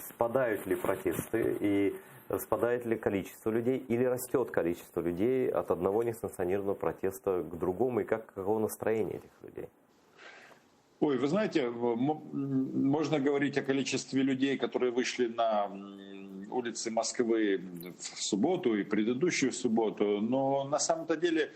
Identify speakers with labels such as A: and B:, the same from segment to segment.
A: Спадают ли протесты и спадает ли количество людей или растет количество людей от одного несанкционированного протеста к другому, и каково настроение этих людей?
B: Ой, вы знаете, можно говорить о количестве людей, которые вышли на улицы Москвы в субботу и предыдущую субботу, но на самом-то деле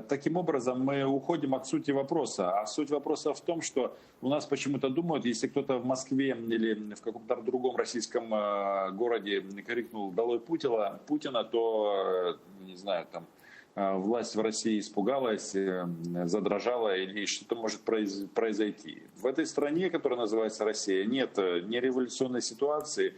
B: таким образом мы уходим от сути вопроса. А суть вопроса в том, что у нас почему-то думают, если кто-то в Москве или в каком-то другом российском городе крикнул «Долой Путина», то, не знаю, там, власть в России испугалась, задрожала или что-то может произойти. В этой стране, которая называется Россия, нет ни революционной ситуации.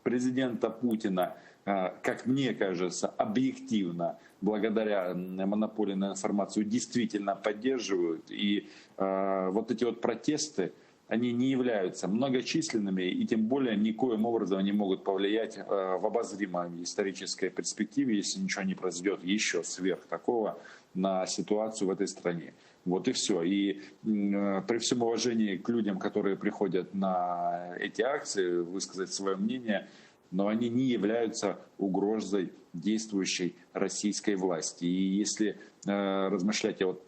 B: Президента Путина, как мне кажется, объективно, благодаря монополии на информацию, действительно поддерживают. И вот эти вот протесты, они не являются многочисленными и тем более никоим образом не могут повлиять в обозримой исторической перспективе, если ничего не произойдет еще сверх такого, на ситуацию в этой стране. Вот и все. И при всем уважении к людям, которые приходят на эти акции, высказать свое мнение, но они не являются угрозой действующей российской власти. И если размышлять, я вот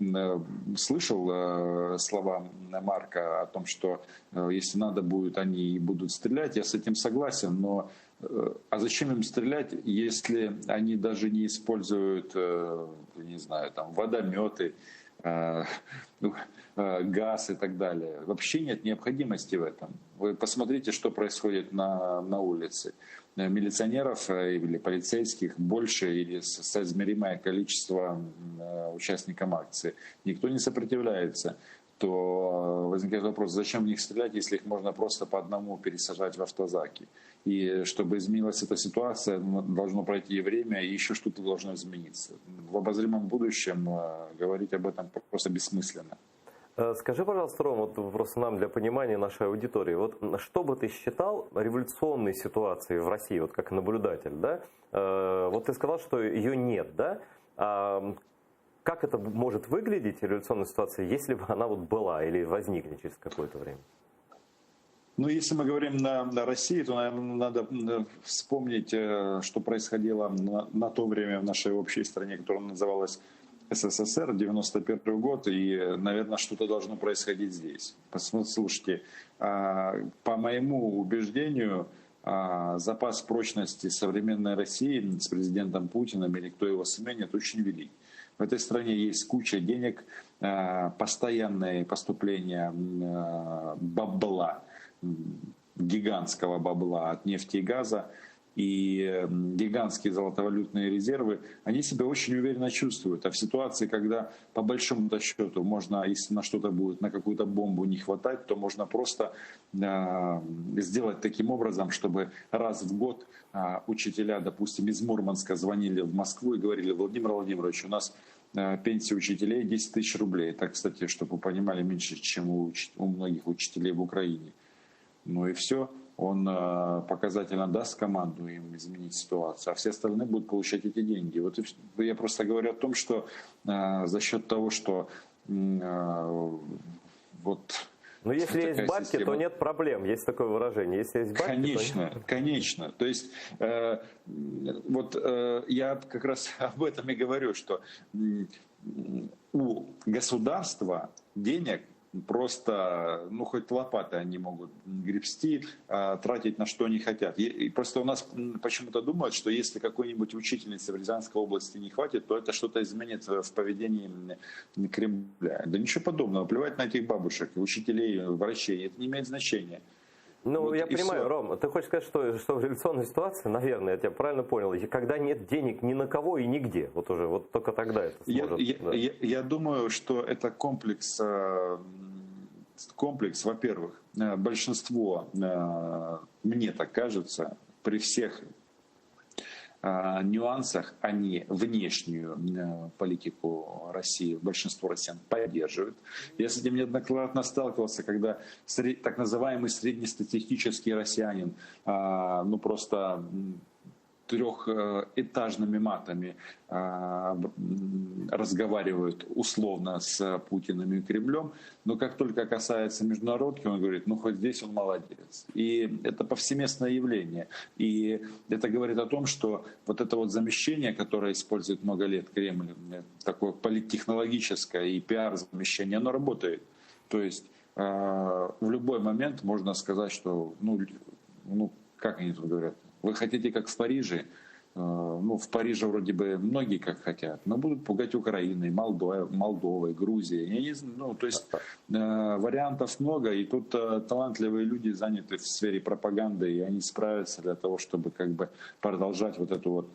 B: слышал слова Марка о том, что если надо будет, они будут стрелять, я с этим согласен, но а зачем им стрелять, если они даже не используют, не знаю, там, водометы, газ и так далее. Вообще нет необходимости в этом. Вы посмотрите, что происходит на улице. Милиционеров или полицейских больше или соизмеримое количество участникам акции. Никто не сопротивляется. То возникает вопрос, зачем в них стрелять, если их можно просто по одному пересажать в автозаки. И чтобы изменилась эта ситуация, должно пройти время, и еще что-то должно измениться. В обозримом будущем говорить об этом просто бессмысленно.
A: Скажи, пожалуйста, Ром, вот просто нам для понимания нашей аудитории, вот что бы ты считал революционной ситуацией в России, вот как наблюдатель, да? Вот ты сказал, что ее нет, да? Как это может выглядеть, революционная ситуация, если бы она вот была или возникнет через какое-то время?
B: Ну, если мы говорим на России, то, наверное, надо вспомнить, что происходило на то время в нашей общей стране, которая называлась СССР, 91 год, и, наверное, что-то должно происходить здесь. Послушайте, по моему убеждению, запас прочности современной России с президентом Путиным или кто его сменит очень велик. В этой стране есть куча денег, постоянные поступления бабла, гигантского бабла от нефти и газа, и гигантские золотовалютные резервы, они себя очень уверенно чувствуют. А в ситуации, когда по большому счету можно, если на что-то будет, на какую-то бомбу не хватать, то можно просто сделать таким образом, чтобы раз в год учителя, допустим, из Мурманска звонили в Москву и говорили: Владимир Владимирович, у нас пенсия учителей 10 тысяч рублей. Так, кстати, чтобы вы понимали, меньше, чем у многих учителей в Украине. Ну и все. Он показательно даст команду им изменить ситуацию, а все остальные будут получать эти деньги. Вот я просто говорю о том, что за счет того, что вот...
A: Но если есть бабки, система, то нет проблем, есть такое выражение. Если есть бабки,
B: конечно,
A: то...
B: конечно. То есть вот я как раз об этом и говорю, что у государства денег просто, ну, хоть лопатой они могут гребсти, тратить на что они хотят. И просто у нас почему-то думают, что если какой-нибудь учительницы в Рязанской области не хватит, то это что-то изменит в поведении Кремля. Да ничего подобного. Плевать на этих бабушек, учителей, врачей. Это не имеет значения.
A: Ну, вот я понимаю,
B: все.
A: Ром, ты хочешь сказать, что в революционной ситуации, наверное, я тебя правильно понял, когда нет денег ни на кого и нигде, вот уже, вот только тогда это сможет.
B: Я думаю, что это комплекс, во-первых, большинство, мне так кажется, при всех нюансах, они внешнюю политику России, большинство россиян поддерживают. Я с этим неоднократно сталкивался, когда так называемый среднестатистический россиянин, ну просто трехэтажными матами разговаривают условно с Путиным и Кремлем, но как только касается международки, он говорит, ну хоть здесь он молодец. И это повсеместное явление. И это говорит о том, что вот это вот замещение, которое использует много лет Кремль, такое политтехнологическое и пиар-замещение, оно работает. То есть в любой момент можно сказать, что, ну как они тут говорят, вы хотите как в Париже? Ну, в Париже вроде бы многие как хотят, но будут пугать Украиной, Молдовой, Грузией. То есть вариантов много, и тут талантливые люди заняты в сфере пропаганды, и они справятся для того, чтобы как бы продолжать вот эту вот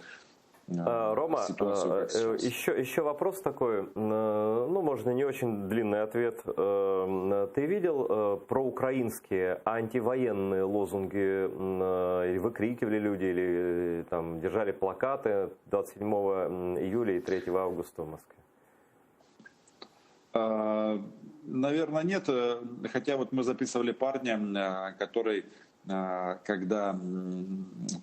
A: Рома,
B: ситуацию.
A: еще вопрос такой, ну, можно не очень длинный ответ. Ты видел проукраинские антивоенные лозунги, выкрикивали люди или там держали плакаты 27 июля и 3 августа в Москве?
B: Наверное, нет, хотя вот мы записывали парня, который... Когда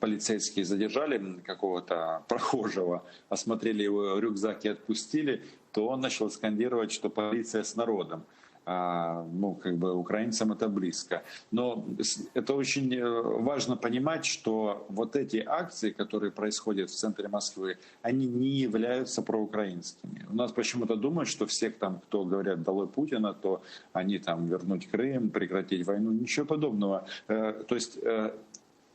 B: полицейские задержали какого-то прохожего, осмотрели его рюкзак и отпустили, то он начал скандировать, что полиция с народом. Ну, как бы украинцам это близко. Но это очень важно понимать, что вот эти акции, которые происходят в центре Москвы, они не являются проукраинскими. У нас почему-то думают, что все там, кто говорят «долой Путина», то они там вернуть Крым, прекратить войну. Ничего подобного. То есть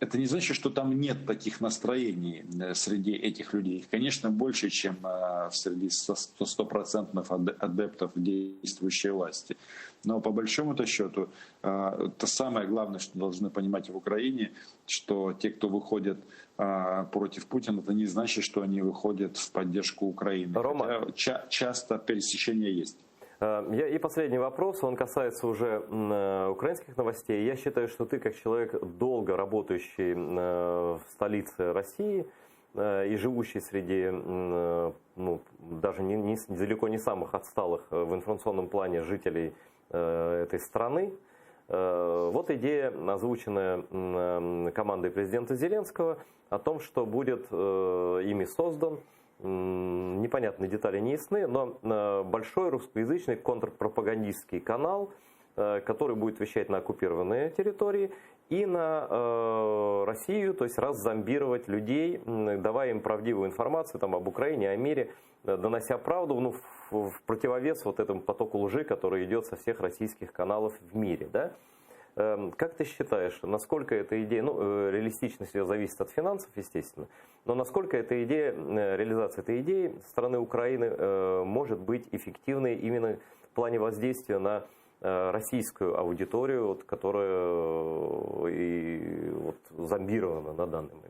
B: это не значит, что там нет таких настроений среди этих людей. Их, конечно, больше, чем среди стопроцентных адептов действующей власти. Но по большому-то счету, то самое главное, что должны понимать в Украине, что те, кто выходят против Путина, это не значит, что они выходят в поддержку Украины.
A: Рома,
B: хотя часто пересечения есть.
A: И последний вопрос, он касается уже украинских новостей. Я считаю, что ты, как человек, долго работающий в столице России и живущий среди, ну, даже далеко не самых отсталых в информационном плане жителей этой страны, вот идея, озвученная командой президента Зеленского, о том, что будет ими создан, непонятные детали не ясны, но большой русскоязычный контрпропагандистский канал, который будет вещать на оккупированные территории и на Россию, то есть раззомбировать людей, давая им правдивую информацию там, об Украине, о мире, донося правду, ну, в противовес вот этому потоку лжи, который идет со всех российских каналов в мире. Да? Как ты считаешь, насколько эта идея, ну, реалистичность ее зависит от финансов, естественно, но насколько эта идея, реализация этой идеи со стороны Украины может быть эффективной именно в плане воздействия на российскую аудиторию, вот, которая и вот зомбирована на данный момент?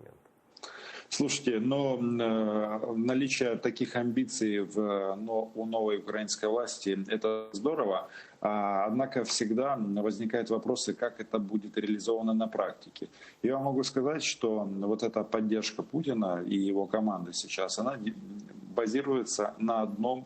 B: Слушайте, но наличие таких амбиций у новой украинской власти – это здорово. Однако всегда возникают вопросы, как это будет реализовано на практике. Я вам могу сказать, что вот эта поддержка Путина и его команды сейчас, она базируется на одном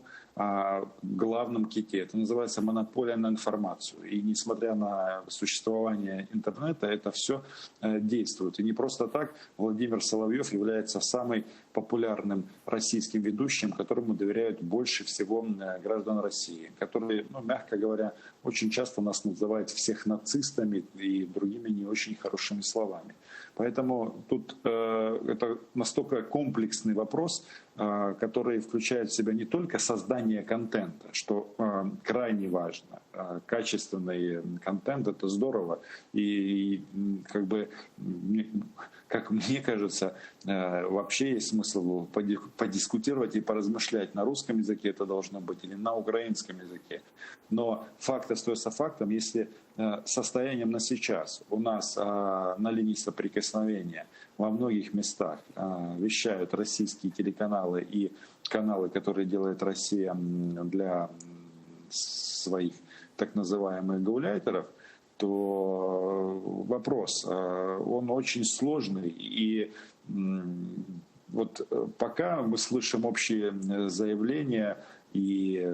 B: главном ките. Это называется монополия на информацию. И несмотря на существование интернета, это все действует. И не просто так Владимир Соловьев является самым популярным российским ведущим, которому доверяют больше всего граждан России, которые, ну, мягко говоря, очень часто нас называют всех нацистами и другими не очень хорошими словами. Поэтому тут это настолько комплексный вопрос, который включает в себя не только создание контента, что крайне важно. Качественный контент — это здорово. И как бы, как мне кажется, вообще есть смысл подискутировать и поразмышлять, на русском языке это должно быть или на украинском языке. Но факт остается фактом, если состоянием на сейчас у нас на линии соприкосновения во многих местах вещают российские телеканалы и каналы, которые делает Россия для своих так называемых гауляйтеров, то вопрос, он очень сложный. И вот пока мы слышим общие заявления И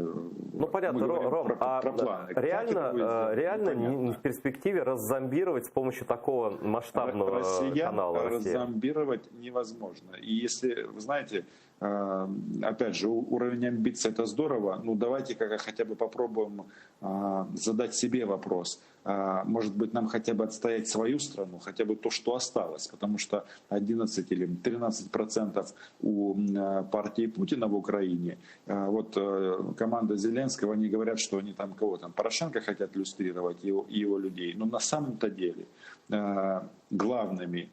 A: Ну понятно,
B: мы говорим
A: Ром,
B: про планы. Как это
A: реально,
B: будет сделано,
A: реально
B: непонятно.
A: в перспективе раззомбировать с помощью такого масштабного
B: Россиян
A: канала Россия?
B: раззомбировать невозможно. И если, вы знаете, опять же, уровень амбиций это здорово, ну давайте хотя бы попробуем задать себе вопрос. Может быть, нам хотя бы отстоять свою страну, хотя бы то, что осталось, потому что 11 или 13% у партии Путина в Украине. Вот команда Зеленского, они говорят, что они там кого там, Порошенко хотят иллюстрировать, его людей. Но на самом-то деле главной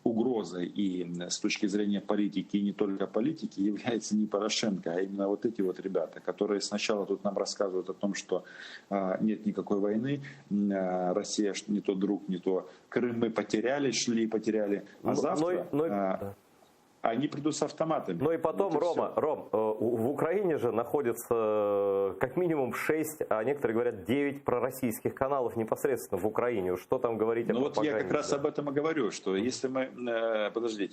B: угрозой и с точки зрения политики, и не только политики, является не Порошенко, а именно вот эти вот ребята, которые сначала тут нам рассказывают о том, что нет никакой войны, Россия не то друг, не то Крым мы потеряли, потеряли, а завтра... Они придут с автоматами.
A: Ну и потом,
B: вот
A: Ром, в Украине же находится как минимум 6, а некоторые говорят 9 пророссийских каналов непосредственно в Украине. Что там говорить о пропаганде?
B: Вот я как раз об этом и говорю, что если мы,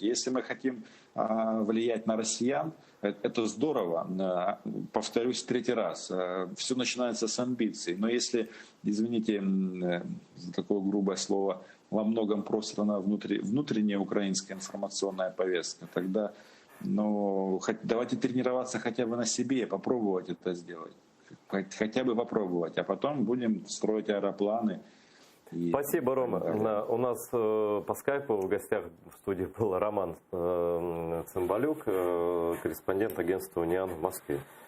B: если мы хотим влиять на россиян, это здорово, повторюсь в третий раз, все начинается с амбиций. Но если, извините за такое грубое слово, во многом просрана внутренняя украинская информационная повестка, тогда давайте тренироваться хотя бы на себе, попробовать это сделать. Хотя бы попробовать, а потом будем строить аэропланы.
A: Спасибо, Рома. У нас по скайпу в гостях в студии был Роман Цымбалюк, корреспондент агентства «Униан» в Москве.